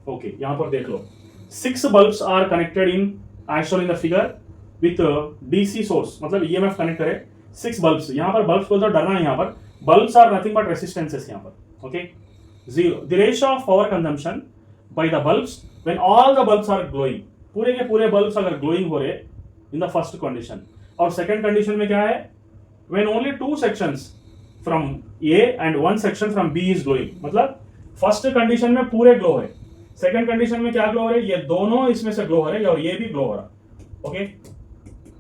Okay, यहाँ पर देख लो 6 bulbs are connected in as shown in the figure with DC source, मतलब EMF connect करे 6 bulbs। यहाँ पर bulbs बोलते डरना है, यहाँ पर bulbs are nothing but resistances यहाँ पर। Okay, 0 the ratio of power consumption by the bulbs when all the bulbs are glowing, पूरे के पूरे bulbs अगर glowing हो रहे in the first condition, और second condition में क्या है when only 2 sections from A and 1 section from B is glowing, मतलब फर्स्ट कंडीशन में पूरे ग्लो है, सेकंड कंडीशन में क्या ग्लो हो रहे, ये दोनों इसमें से ग्लो हो रहे और ये भी ग्लो हो रहा। ओके,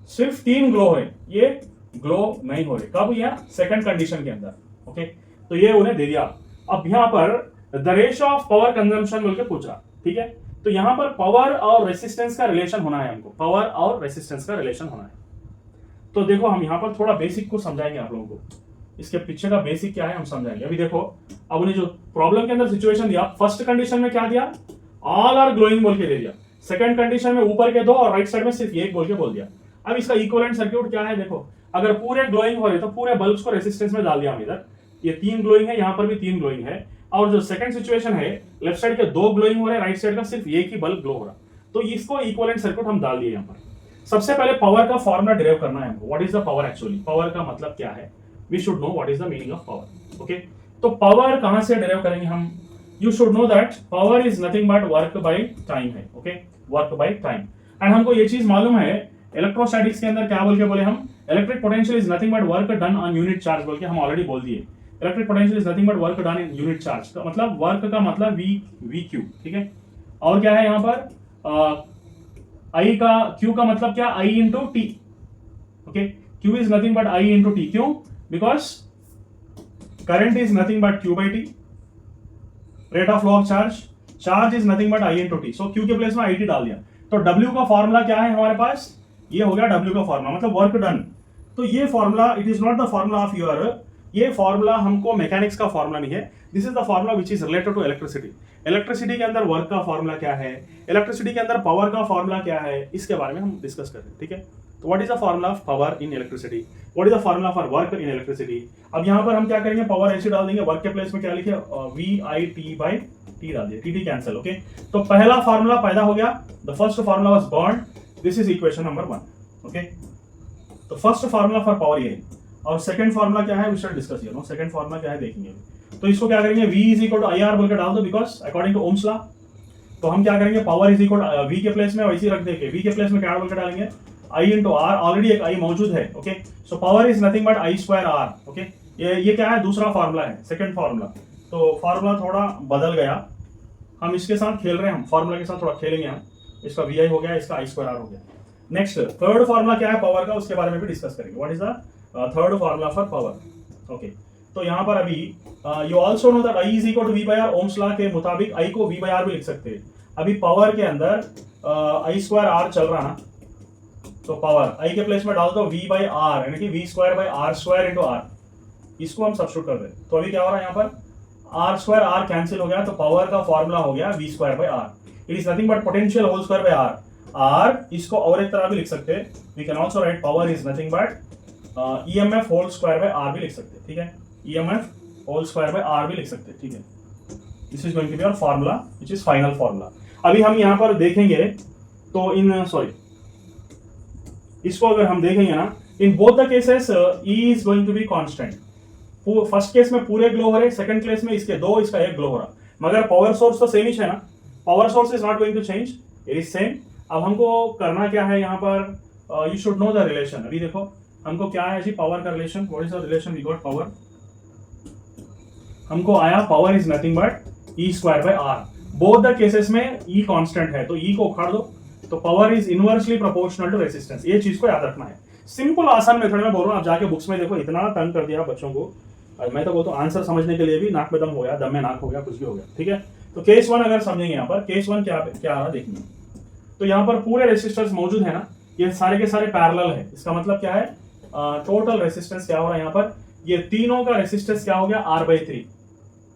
सिर्फ 3 ग्लो है, ये ग्लो नहीं हो रहे, कब? या सेकंड कंडीशन के अंदर। ओके, तो ये उन्हें दे दिया। अब यहाँ पर the ratio of power consumption बोल के पूछा, ठीक है। तो यहाँ पर पावर और रेसिस्टेंस का रिलेशन होना है, हमको पावर और रेसिस्टेंस का रिलेशन होना है। तो देखो हम यहाँ पर थोड़ा बेसिक को समझाएंगे आप लोगों को, इसके पीछे का बेसिक क्या है हम समझाएंगे। अभी देखो, अब उन्हें जो प्रॉब्लम के अंदर सिचुएशन दिया, फर्स्ट कंडीशन में क्या दिया, ऑल आर ग्लोइंग बोल के दे दिया। सेकंड कंडीशन में ऊपर के 2 और राइट साइड में सिर्फ एक बोल के बोल दिया। अब इसका इक्विवेलेंट सर्किट क्या है, देखो अगर पूरे ग्लोइंग हो रहे तो पूरे बल्ब्स को रेसिस्टेंस में डाल दिया हम इधर, ये 3 ग्लोइंग है, यहाँ पर भी 3 ग्लोइंग है, और जो सेकंड सिचुएशन है लेफ्ट साइड के 2 ग्लोइंग हो रहे, राइट साइड का सिर्फ एक ही बल्ब ग्लो हो रहा, तो इसको इक्विवेलेंट सर्किट हम डाल दिए यहाँ पर। सबसे पहले पावर का फॉर्मूला डिराइव करना है हमको, what is the power actually, power का मतलब क्या है, we should know what is the meaning of power। okay, तो पावर कहां से डिराइव करेंगे हम, you should know that power is nothing but work by time है। okay, work by time, and हमको ये चीज मालूम है इलेक्ट्रोस्टैटिक्स के अंदर क्या बोल के बोले हम, electric potential is nothing but work done on unit charge बोल के हम ऑलरेडी बोल दिए। Electric potential is nothing but work done in unit charge का मतलब वर्क का मतलब वी क्यू, ठीक है। और क्या है यहाँ पर आई का, क्यू का मतलब क्या, I into T. Okay, Q is nothing but I into T, क्यों, because current is nothing but q by t, rate of flow of charge is nothing but I into t, so q के place में it डाल दिया। तो w का formula क्या है हमारे पास, ये हो गया w का फॉर्मूला मतलब वर्क डन। तो ये formula it is not the formula of your, ये फॉर्मूला हमको मैकेनिक्स का फॉर्मूला नहीं है, this is the formula which is related to electricity. Electricity के अंदर वर्क का फॉर्मूला क्या है, इलेक्ट्रिसिटी के अंदर पावर का फॉर्मूला क्या है, इसके बारे में हम डिस्कस कर रहे हैं, ठीक है। तो what is the formula of power in electricity, what is the formula for work in electricity. अब यहाँ पर हम क्या करेंगे, पावर ऐसे डाल देंगे, वर्क के प्लेस में क्या लिखे, V I T by T डाल दिए, टी टी कैंसिल। ओके, तो पहला फॉर्मूला पैदा हो गया, the first formula was born, this is equation number 1। Okay, तो फर्स्ट फॉर्मूला फॉर पावर ये है, और सेकंड फॉर्मूला क्या है, we should discuss here. Second formula क्या है देखेंगे। तो इसको क्या करेंगे, v is equal to I R बोल के डाल दो, because according to Ohm's law. तो हम क्या करेंगे, power is equal to v के प्लेस में वैसे ही रख देंगे, v के प्लेस में क्या बोल के डालेंगे, i इंटू आर, ऑलरेडी एक i मौजूद है। Okay, so power is nothing but I square R. Okay, ये क्या है, दूसरा फॉर्मूला है, सेकंड फॉर्मूला। तो फॉर्मूला थोड़ा बदल गया, हम इसके साथ खेल रहे हैं, हम फॉर्मूला के साथ थोड़ा खेलेंगे हम, इसका vi हो गया, इसका आई स्क्वायर आर हो गया। नेक्स्ट थर्ड फॉर्मूला क्या है पावर का, उसके बारे में भी डिस्कस करेंगे, what is the third formula for power. Okay, तो यहाँ पर अभी you also know that I is equal to V by R, Ohm's law के मुताबिक आई को वी बाई आर भी लिख सकते हैं। अभी पावर के अंदर आई स्क्वायर आर चल रहा ना, तो पावर आई के प्लेस में डाल दो वी बाई आर, यानी कि V square by R square into R, इसको हम सब्स्टिट्यूट कर रहे हैं। तो अभी क्या हो रहा है यहाँ पर, आर स्क्वायर आर कैंसिल हो गया, तो पावर का फॉर्मूला हो गया V square by R, it is nothing but potential whole square by R. आर इसको और एक तरह भी लिख सकते हैं, we can also write power is nothing but EMF whole square by R भी लिख सकते हैं, ठीक है, EMF whole square by R भी लिख सकते हैं, ठीक है। This is going to be our formula which is final formula. अभी हम यहाँ पर देखेंगे तो इन इसको अगर हम देखेंगे ना, in both the cases E is going to be constant. First case में पूरे ग्लो हो रहे, सेकंड केस में इसके 2 इसका 1 ग्लो हो रहा, मगर पावर सोर्स तो सेम ही है ना, power source is not going to change, it is same. अब हमको करना क्या है यहाँ पर, you should know the relation. अभी देखो हमको क्या है जी, पावर का relation, what is the relation we got power, हमको आया power is nothing but E square by R. Both the cases में ई कांस्टेंट है, तो ई को उखाड़ दो, तो power is inversely proportional to resistance. ये चीज को याद रखना है, सिंपल आसान मेथड में बोल रहा हूँ, आप जाके बुक्स में देखो, इतना तंग कर दिया बच्चों को, मैं तो बोलता हूँ आंसर समझने के लिए भी नाक में दम हो गया, दम में नाक हो गया, कुछ भी हो गया, ठीक है। तो केस 1 अगर समझेंगे यहाँ पर, केस 1 क्या आ रहा देखेंगे, तो यहाँ पर पूरे रेसिस्टर्स मौजूद है ना, ये सारे के सारे पैरेलल है, इसका मतलब क्या है, टोटल रेसिस्टेंस क्या हो रहा है यहाँ पर, ये तीनों का रेसिस्टेंस क्या हो गया R/3,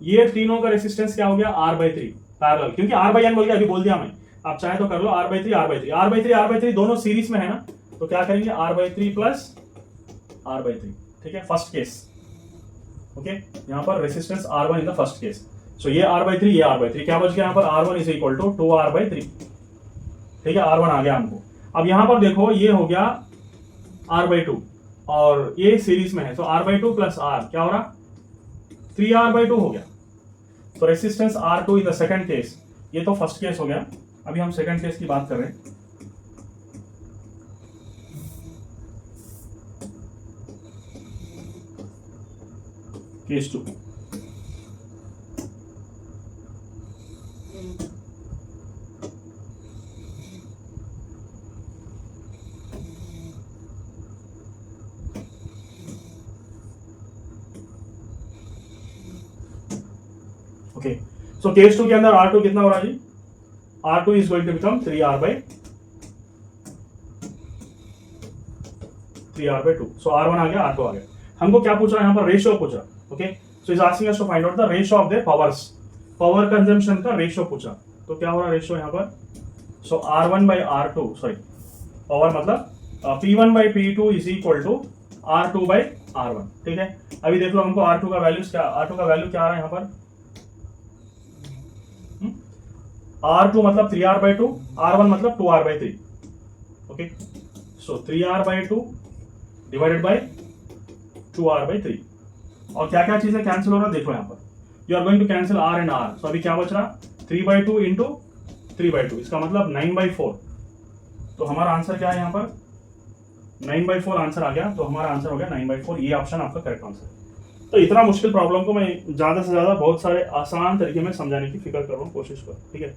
ये तीनों का रेसिस्टेंस क्या हो गया R/3 पैरेलल, क्योंकि R/n बोल के अभी बोल दिया मैं, आप चाहे तो कर लो R/3 दोनों सीरीज में है ना, तो क्या करेंगे R/3 प्लस R/3, ठीक है, फर्स्ट केस। ओके, यहाँ पर resistance R1 in the first case, so ये r/3, ये r/3, क्या बच गया यहाँ पर r1 is equal to 2r/3। ठीक है, r1 आ गया हमको। अब यहां पर देखो ये हो गया r/2 और ये सीरीज में है, तो r/2 प्लस r क्या हो रहा 3r/2 हो गया। तो resistance R2 in the second case, ये तो फर्स्ट केस हो गया, अभी हम सेकंड केस की बात कर रहे हैं। Case 2, okay. सो केस 2 के अंदर R2 कितना हो रहा है जी, R2 is going to become 3R/2। So R1 आ गया, R2 आ गया। हमको क्या पूछ रहा है यहाँ पर, रेशियो पूछ रहा। Okay, so is asking us to find out the ratio of the powers, power consumption का रेशियो पूछा। तो क्या हो रहा है रेशियो यहाँ पर, सो R1/R2, सॉरी पावर मतलब P1/P2 is equal to R2/R1। ठीक है, अभी देख लो हमको R2 का वैल्यू क्या, R2 का वैल्यू क्या आ रहा है यहाँ पर, R2 मतलब 3R/2, R1 मतलब 2R/3। Okay, so 3R/2 divided by 2R/3। और क्या क्या चीजें कैंसिल हो रहा है देखो यहाँ पर, you are going to cancel R and R। So अभी क्या बच रहा 3/2 इंटू 3/2, इसका मतलब 9/4। तो हमारा आंसर क्या है यहाँ पर 9/4 आंसर आ गया। तो हमारा आंसर हो गया 9/4, ये ऑप्शन आपका करेक्ट आंसर है। तो इतना मुश्किल प्रॉब्लम को मैं ज्यादा से ज्यादा बहुत सारे आसान तरीके में समझाने की फिक्र कर रहा हूँ, कोशिश कर, ठीक है।